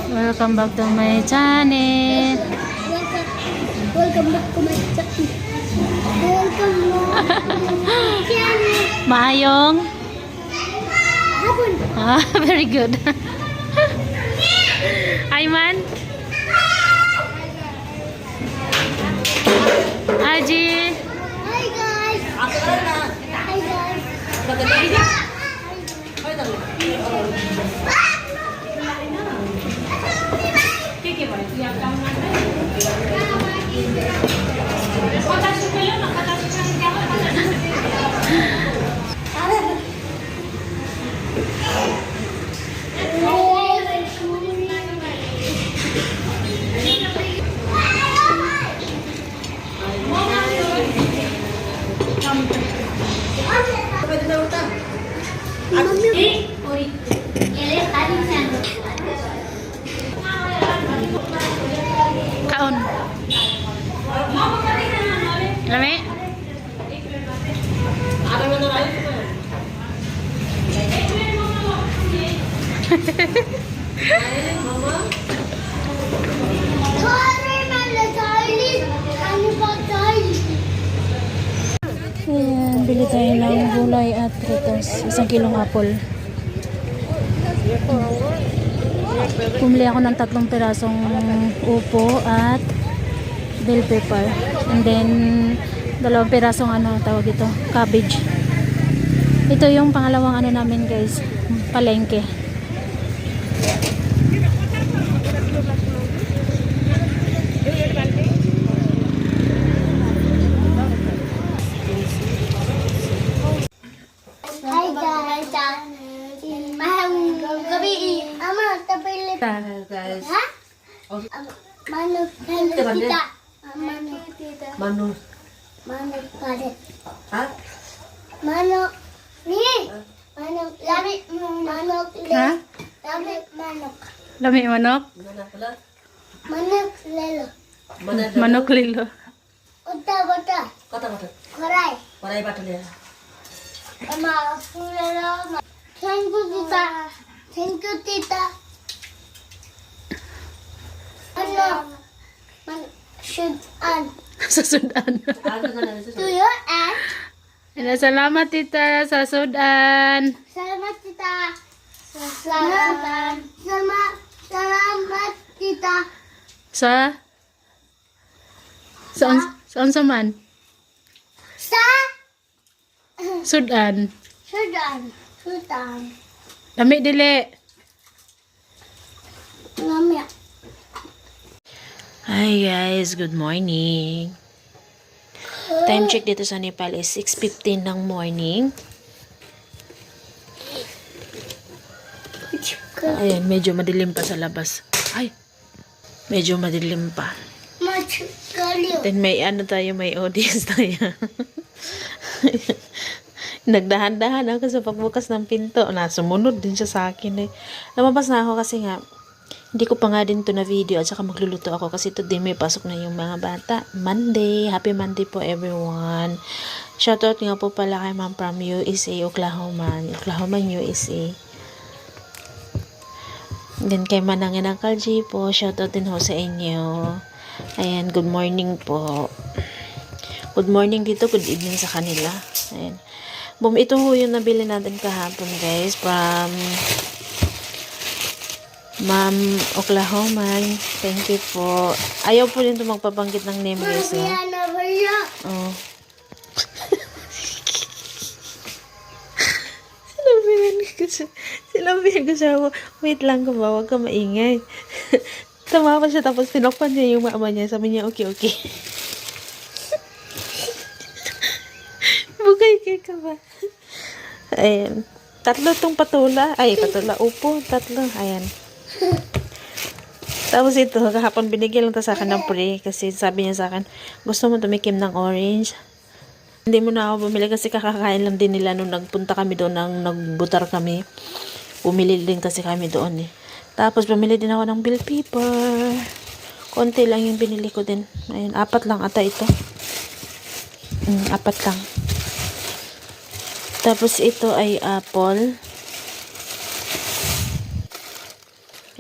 Welcome back to my channel. Welcome back to my channel. Welcome back to my channel. Maayong? Hapon. Ah, very good. Ayman? Aji? Hi guys. Hi guys. Kaon? Lami? Ayan, bili tayo ng gulay at prutas. 1 kilong apple. Pumili ako ng 3 pirasong upo at bell pepper. And then, 2 pirasong tawag ito, cabbage. Ito yung pangalawang namin guys, palengke. Hi guys. Mahang gabi. Ama, tabili. Guys. Ha? Manok tita. Manok tita. Manok. Manok karet. Ha? Manok. Ni. Manok. Labi. Manok. Ha? Labi. Manok. Lami manok? Manok pala. Manok lelo. Manok lilo. Uta bata. Kata kata. Koray. Paray batal ya. Ama, lelo. Thank you tita. Thank you tita. Manok. Manok. Should an. Sa sudan. Ano ka na To your aunt. Salamat tita sa sudan. Salamat tita. Salamat. Salamat tita. Saan sa man? Sa Sudan. Sudan. Sudan. Lami dili. Ngamya. Hi guys, good morning. Time check dito sa Nepal is 6:15 ng morning. Ayan, medyo madilim pa sa labas. Ay, medyo madilim pa. Machukaliw. Then may may audience tayo. Nagdahan-dahan ako sa pagbukas ng pinto. Sumunod din siya sa akin eh. Lumabas na ako kasi nga, hindi ko pa nga din to na video at saka magluluto ako kasi today may pasok na yung mga bata. Monday. Happy Monday po everyone. Shoutout nga po pala kay ma'am from USA, Oklahoma, USA. Then kay Manangin Uncle G po, shoutout din ho sa inyo. Ayan, good morning po. Good morning dito, good evening sa kanila. Ayan. Ito ho yung nabili natin kahapon guys from Ma'am Oklahoma. Thank you po. Ayaw po din ito magpabanggit ng name guys. No? Oh. Sinabihan ko siya, wait lang ka ba, huwag ka maingay. Tumawa siya tapos tinokpan niya yung mama niya. Sabi niya, okay. Bugay ka ba? Ayan. 3 tong patula. Ay, patula. Upo. 3. Ayan. Tapos ito, kahapon binigyan lang ta sa akin ng pre. Kasi sabi niya sa akin, gusto mo tumikim ng orange? Hindi mo na ako bumili kasi kakakain lang din nila nung nagpunta kami doon, nang nagbutar kami. Bumili din kasi kami doon eh. Tapos bumili din ako ng bell pepper. Konti lang yung binili ko din. Ayun, 4 lang ata ito. 4 lang. Tapos ito ay apple.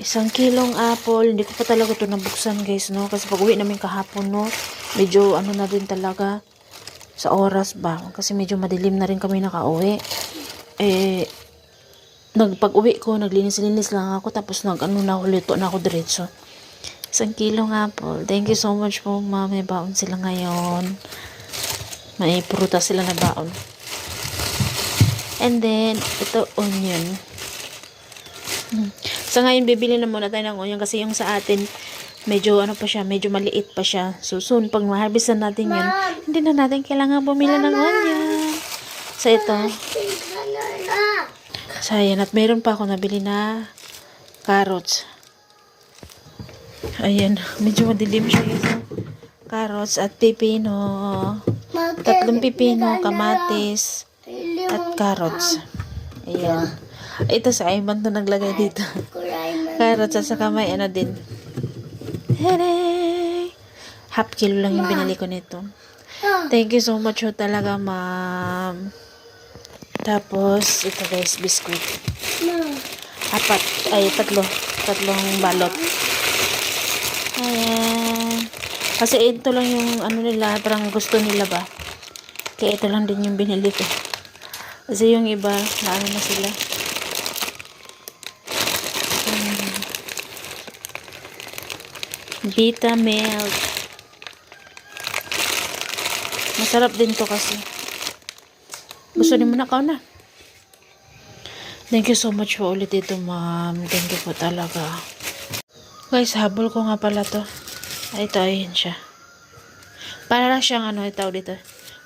Isang kilong apple. Hindi ko pa talaga ito nabuksan guys, no? Kasi pag uwi namin kahapon, no? Medyo ano na din talaga sa oras ba? Kasi medyo madilim na rin kami nakauwi. Pag-uwi ko, naglinis-linis lang ako. Tapos luto na ako diretso. Isang kilong apple. Thank you so much po, ma'am. May baon sila ngayon. May prutas sila na baon. And then, ito, onion. So, ngayon, bibili na muna tayo ng onion kasi yung sa atin, medyo medyo maliit pa siya. So, soon, pag ma-harvestan natin yun, hindi na natin kailangan bumili ng onion. So, ito. So, ayan. At meron pa ako nabili na carrots. Ayan. Medyo madilim siya yun. Carrots at pipino. 3 pipino, kamatis, at carrots. Ayan. Ito sa Iman to naglagay dito. Carrots at saka may ano din. Hey! Half kilo lang yung binili ko nito. Thank you so much ho talaga, ma'am. Tapos, ito guys, biscuit. Tatlong balot. Ayan. Kasi ito lang yung ano nila, parang gusto nila ba. Kaya ito lang din yung binili ko. Kasi yung iba, naano na sila. Vita milk. Masarap din to kasi. Gusto din mo na kao na. Thank you so much po ulit ito, ma'am. Thank you po talaga. Guys, habol ko nga pala to. Ay, ito, ayun siya. Para lang siyang itaw dito.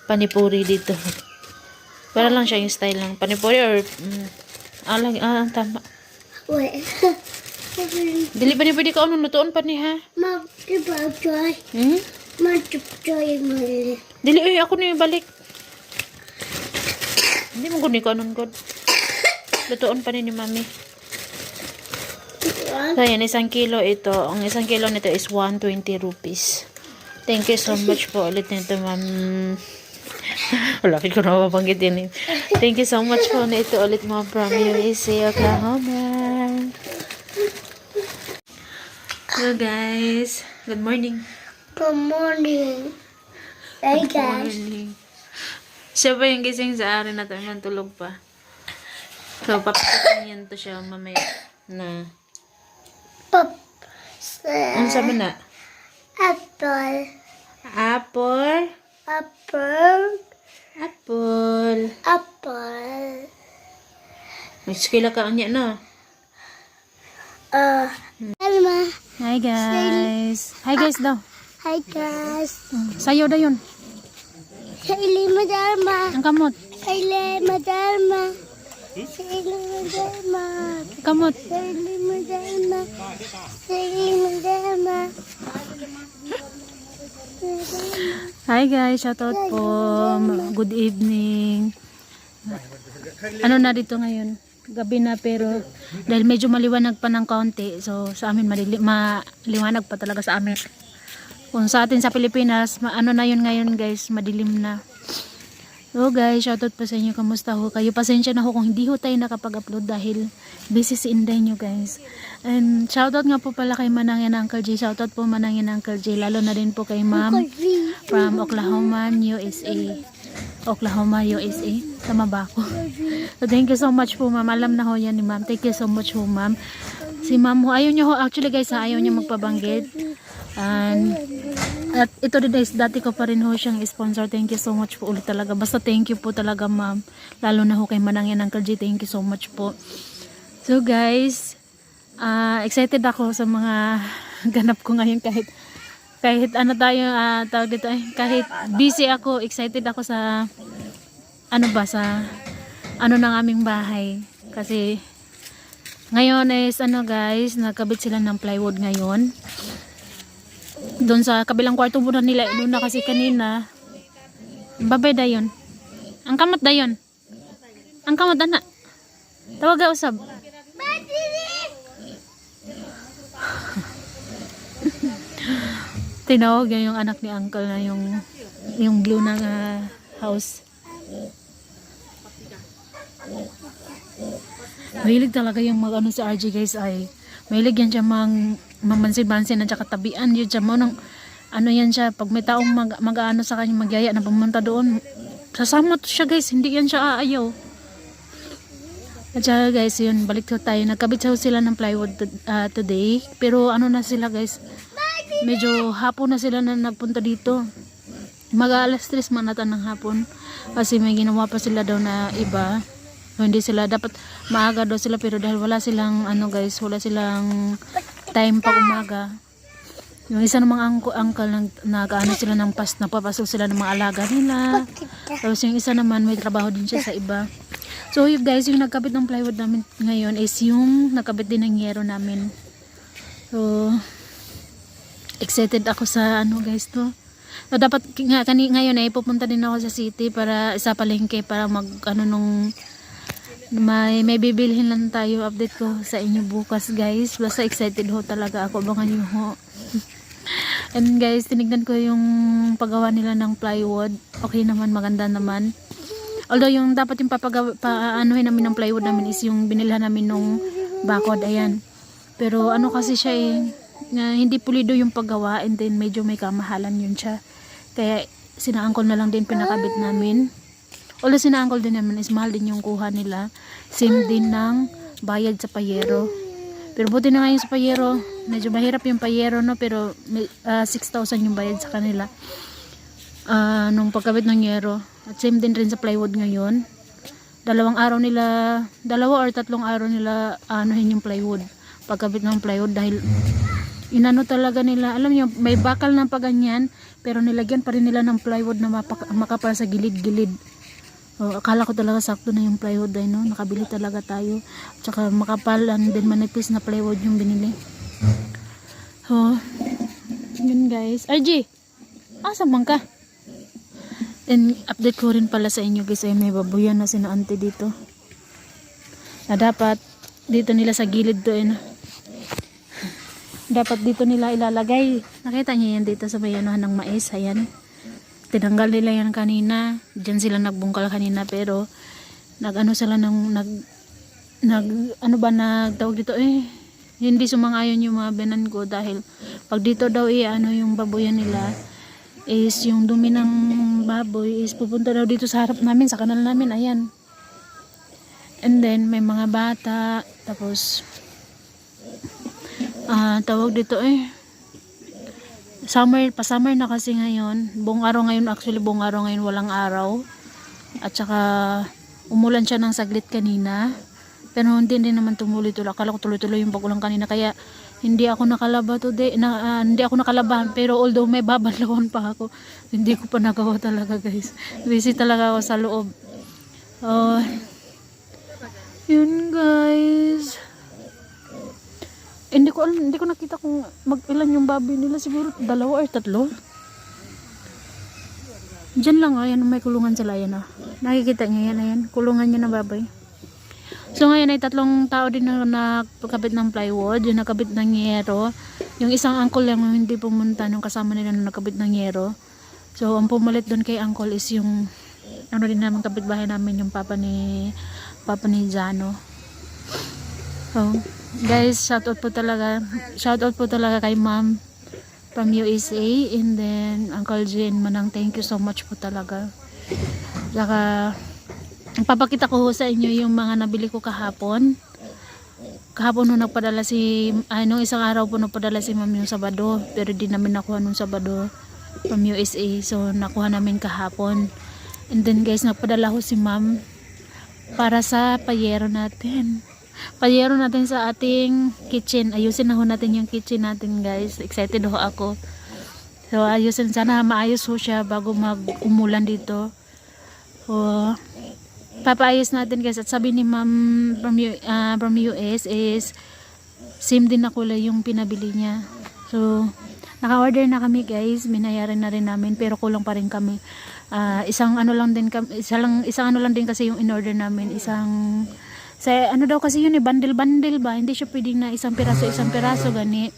Panipuri dito. Para lang siya yung style ng panipuri or tama. Wait. Dili ba ni pwede ka lutuon pa ni ha? Mag-try. Mag-try mo. Dili, ako na yung balik. Hindi mo guni ko anong god. Lutuon pa ni mami. So, yan, 1 kilo ito. Ang 1 kilo nito is 120 rupees. Thank you so much po ulit nito, ma'am. Wala ko na mabanggit yun. Thank you so much po na ito ulit, ma'am, from USA, Oklahoma. Hello, guys. Good morning. Good morning. Hey, Good guys. morning. Siya pa yung gising sa akin na tayo, tulog pa. So, papasakin yan to siya mamaya na. Pop. Ano sabi na? Apple. Apple. Apple. Apple. Apple. May skila ka anya na. Alma. Hi guys. Hi guys daw. Hi, guys. Sayo daw yun. Saili Madalma. Ang kamot. Saili Madalma. Saili Madalma. Kamot. Saili Madalma. Saili Madalma. Hi guys. Shoutout po. Good evening. Ano na dito ngayon? Gabi na pero dahil medyo maliwanag pa ng kaunti. So sa amin maliwanag pa talaga sa amin. Kung sa atin sa Pilipinas, ano na yun ngayon guys, madilim na. So guys, shoutout po sa inyo, kamusta ho kayo? Pasensya na ho kung hindi ho tayo nakapag-upload dahil busy si Inday nyo guys. And shoutout nga po pala kay Manangin Uncle J. Shoutout po Manangin Uncle J. Lalo na rin po kay Ma'am from Oklahoma, USA. Oklahoma, USA. Tama ba ako? So thank you so much po ma'am. Alam na ho yan ni ma'am. Thank you so much ho ma'am. Si ma'am ho, ayaw niya ho. Actually guys, ayaw niya magpabanggit. At ito din guys, dati ko pa rin ho siyang sponsor. Thank you so much po ulit talaga. Basta thank you po talaga ma'am. Lalo na ho kay Manangin Uncle J. Thank you so much po. So guys, excited ako sa mga ganap ko ngayon kahit ano tayo tawag dito kahit busy ako, excited ako sa ano ng aming bahay. Kasi ngayon is guys, nagkabit sila ng plywood ngayon. Doon sa kabilang kwarto muna nila, doon na kasi kanina. Babay dayon. Ang kamot dayon. Ang kamot ana. Tawag ka usab. Tinawag niya yung anak ni uncle na yung blue na house. Mahilig talaga yung mag-ano si RJ guys ay Mahilig yan siya mamansin-mansin at saka tabian yun siya mo nang ano yan siya, pag may taong mag-ano sa kanya, magyaya na pumunta doon, sasama to siya guys, hindi yan siya aayaw. At saka guys, yun, balik to tayo. Nagkabit sila ng plywood today. Pero ano na sila guys, medyo hapon na sila na nagpunta dito. Mag-alas 3 manatan ng hapon. Kasi may ginawa pa sila daw na iba. So, hindi sila, dapat maaga daw sila. Pero dahil wala silang, ano guys, wala silang time pag umaga. Yung isa namang uncle nag-ano sila ng napapasok sila ng mga alaga nila. Tapos yung isa naman may trabaho din siya sa iba. So you guys, yung nagkabit ng plywood namin ngayon is yung nagkabit din ng yero namin. So excited ako sa ano guys to. So dapat ngayon ay pupunta din ako sa city para sa palengke para mag ano nung may bibilhin lang tayo. Update ko sa inyo bukas guys. Basta excited ho talaga ako. Abangan nyo ho. And guys, tinignan ko yung paggawa nila ng plywood. Okay naman, maganda naman. Although yung dapat yung paanohin namin ng plywood namin is yung binilhan namin nung bakod, ayan. Pero ano kasi siya hindi pulido yung paggawa and then medyo may kamahalan yun siya. Kaya sinaangkol na lang din pinakabit namin. Although sinaangkol din naman is mahal din yung kuha nila. Same din ng bayad sa payero. Pero buti na nga yung sa payero, medyo mahirap yung payero no, pero 6,000 yung bayad sa kanila. Nung pagkabit ng yero. At same din rin sa plywood ngayon. 2 araw nila, 2 or 3 araw nila anuhin yung plywood. Pagkabit ng plywood dahil inano talaga nila, alam niyo, may bakal na paganyan, pero nilagyan pa rin nila ng plywood na makapal sa gilid-gilid. Akala ko talaga sakto na yung plywood ay no, nakabili talaga tayo. Tsaka makapal and then manipis na plywood yung binili. So, yun guys. RG, asa man ka? And update ko rin pala sa inyo guys ay may babuyan na sina auntie dito. Na dapat dito nila sa gilid to dapat dito nila ilalagay. Nakita niyo yan dito sa bayanuhan ng mais. Ayan. Tinanggal nila yan kanina. Diyan sila nagbungkal kanina pero nagano sila nagtawag dito hindi sumang-ayon yung mga benan ko dahil pag dito daw yung baboyan nila is yung dumi ng baboy is pupunta daw dito sa harap namin, sa kanal namin, ayan. And then may mga bata tapos tawag dito summer na kasi ngayon, buong araw ngayon walang araw at saka umulan siya ng saglit kanina pero hindi naman tumuloy-tuloy. Akala ko tuloy-tuloy yung pag-ulan kanina kaya hindi ako nakalaba today hindi ako nakalabahan pero although may babanlawan pa ako hindi ko pa nagawa talaga guys. Busy talaga ako sa loob. Yun guys, hindi ko nakita kung mag-ilan yung baboy nila, siguro 2 or 3. Diyan lang ayan, may kulungan sila yan nakikita niyo yan, ayan, kulungan niya ng baboy. So ngayon ay 3 tao din na nakakabit ng plywood, yung nakabit ng yero. Yung isang uncle lang hindi pumunta nung kasama nila na nakabit ng yero. So ang pumalit doon kay uncle is yung ano din naman kapitbahay namin, yung papa ni Jano. So guys, shoutout po talaga kay ma'am from USA and then Uncle Jane Manang, thank you so much po talaga. Saka papakita ko sa inyo yung mga nabili ko kahapon nung nagpadala nung isang araw po nagpadala si ma'am yung Sabado pero di namin nakuha nung Sabado from USA, so nakuha namin kahapon. And then guys, nagpadala ko si ma'am para sa payero natin sa ating kitchen. Ayusin na ho natin yung kitchen natin guys. Excited ho ako. So ayusin, sana maayos ho siya bago umulan dito. So papaayos natin guys. At sabi ni ma'am from US is same din na kulay yung pinabili niya. So naka-order na kami guys. Binayaran na rin namin pero kulang pa rin kami. Isang ano lang din kasi yung in-order namin. Ano daw kasi yun bundle ba? Hindi siya pwedeng na isang piraso gani.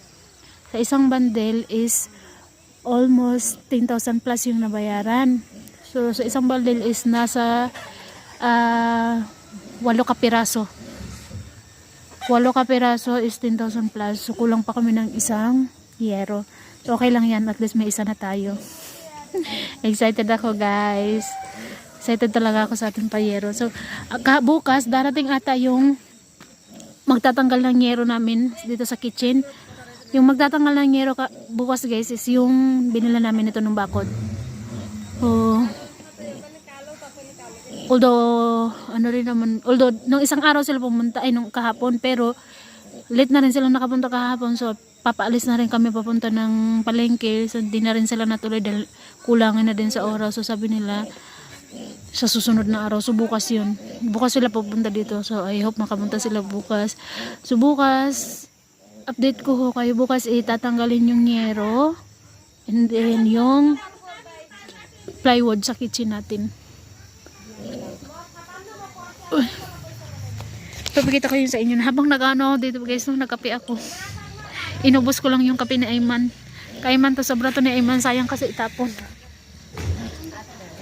Sa isang bundle is almost 10,000 plus yung nabayaran. So sa isang bundle is nasa 8 ka piraso. 8 ka piraso is 10,000 plus. So, kulang pa kami ng isang yero. So, okay lang yan. At least may isa na tayo. Excited ako, guys. Excited talaga ako sa ating payero. So, bukas, darating ata yung magtatanggal ng yero namin dito sa kitchen. Yung magtatanggal ng yero bukas, guys, is yung binila namin ito ng bakod. So, although nung isang araw sila pumunta, nung kahapon, pero late na rin sila nakapunta kahapon. So, papaalis na rin kami papunta ng palengke. So, di na rin sila natuloy dahil kulangan na din sa oras. So, sabi nila, sa susunod na araw. So, bukas yun. Bukas sila pupunta dito. So, I hope makapunta sila bukas. So, bukas, update ko ho kayo. Bukas, tatanggalin yung yero. And then, yung plywood sa kitchen natin. Papakita ko yun sa inyo. Habang nag-ano dito, guys, nung nagkape ako. Inubos ko lang yung kape ni Ayman. Kay Ayman to, sobra to ni Ayman. Sayang kasi itapon.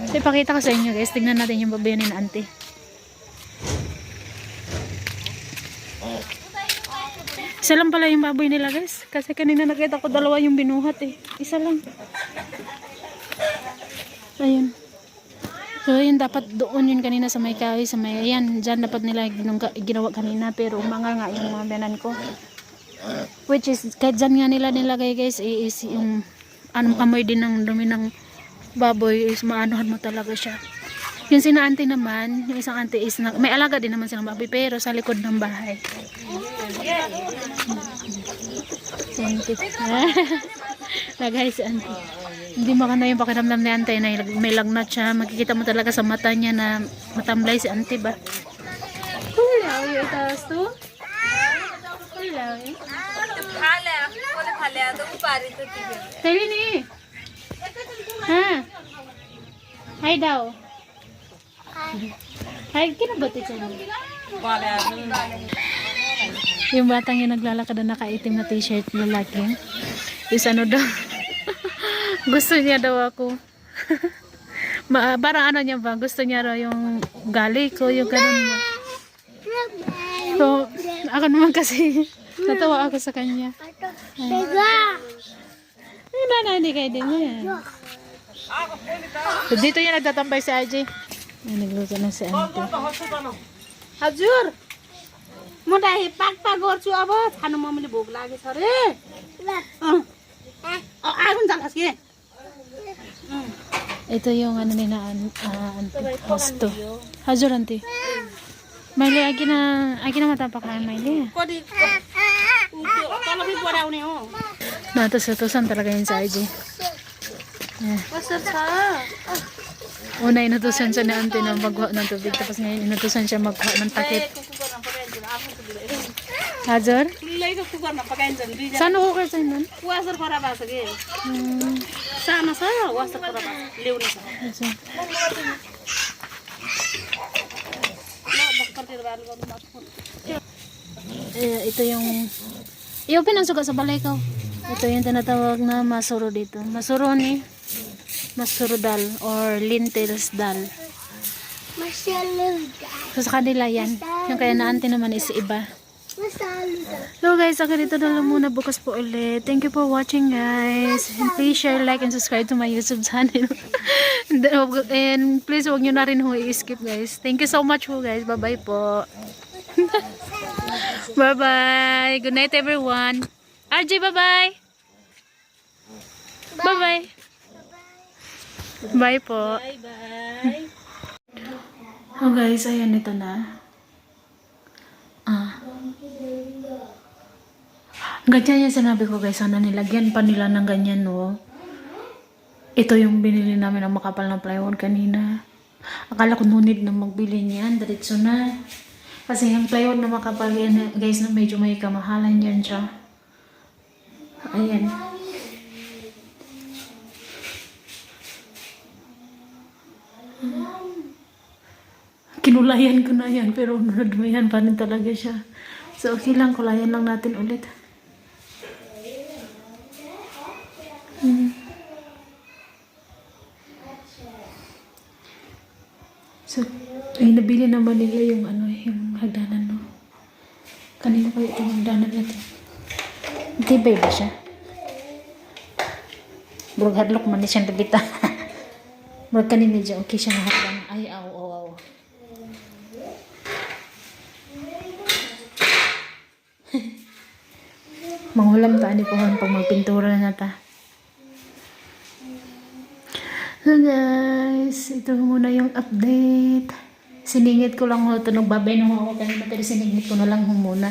So, ipakita ko sa inyo, guys. Tignan natin yung babayan ni auntie. Isa lang pala yung baboy nila, guys. Kasi kanina nakita ko 2 yung binuhat eh. Isa lang. Ayun. So, yun dapat doon yun kanina sa may kahoy, sa may, ayan, dyan dapat nila ginawa kanina. Pero umanga nga yung mga biyanan ko. Which is, kahit dyan nga nila nilagay, guys, is yung, amoy din ng dumi ng baboy is maanuhan mo talaga siya. Yung sina auntie naman, yung isang auntie is may alaga din naman silang baboy pero sa likod ng bahay. Lagay si auntie. Hindi maganda yung pakiramdam ni auntie na may lagnat siya. Makikita mo talaga sa mata niya na matamlay si auntie ba. Hulaw yung taas to. Hulaw eh. Tali ni. Ha? Hay daw. Hay, kinabati siya. Yung batang yung naglalakad na nakaitim na t-shirt lalaki. Is ano daw. Gusto niya daw ako. Parang ano niya ba? Gusto niya raw yung gali ko, yung ganun ba. So, ako naman kasi natawa ako sa kanya. Hindi kayo din mo yan. So, dito yung nagtatampay si AJ. Ay, nagluto na si auntie. हजुर म त पाक गर्छु अब खानु मम्मीले भोक लागेछ रे आगुन जालास के Ito yung ano nila auntie. Hosto. Hazur auntie. Maile, agi na matapakain Maile. कति तलबै बढाउने हो Natas-natusan talaga yun sa AJ. कस्तो छ Una inutusan siya ni auntie na magkuha ng tubig. Tapos ngayon inutusan siya magkuha ng takip. कुकरमा पकाइन्छ आफ्नो कुकुरले Hazur? ठुलैको कुकरमा पकाइन्छ नि दुईजना Saan cooker sa yun? Washer खराब भएको छ कि सानो छ वासर खराब भएको ल्याउने छ Hazur. ल भर्खरतिर बाल गर्नु पर्छ Ito yung i-open ang suka sa balay ko. Ito yung tinatawag na masuro dito. Masuro ni masuro dal or lentils dal. So sa kanila yan. Yung kaya na auntie naman is iba. So guys, ako dito na lang muna, bukas po ulit. Thank you for watching guys. And please share, like, and subscribe to my YouTube channel. And please huwag nyo na rin i-skip guys. Thank you so much po guys. Bye bye po. Bye bye. Good night everyone. RJ, bye bye. Bye bye. Bye po. By by Oh guys, ayan ito na. Ganyan yung sinabi ko guys, sana nilagyan pa nila ng ganyan no. Ito yung binili namin ng makapal na plywood kanina. Akala ko no need na magbili niyan, diretso na. Kasi yung plywood na makapal yan guys na medyo may kamahalan yan siya. Ayan. Kinulayan ko na yan pero nadumayan pa rin talaga siya. So okay lang, kulayan lang natin ulit. So, ay nabili naman nila yung ano, yung hagdanan no. Kanino kayo ito magdanan natin? Tibay ba siya? Burag hadlok man ni siyang dagita. Burag kanino dyan, okay siya mahadlang. Ay, aw, aw, aw. Manghulam ta ni pohon pag magpintura na ta. So guys, ito muna yung update. Siningit ko lang ho ito, nagbabay na ho ako kanina, pero siningit ko na lang ho muna.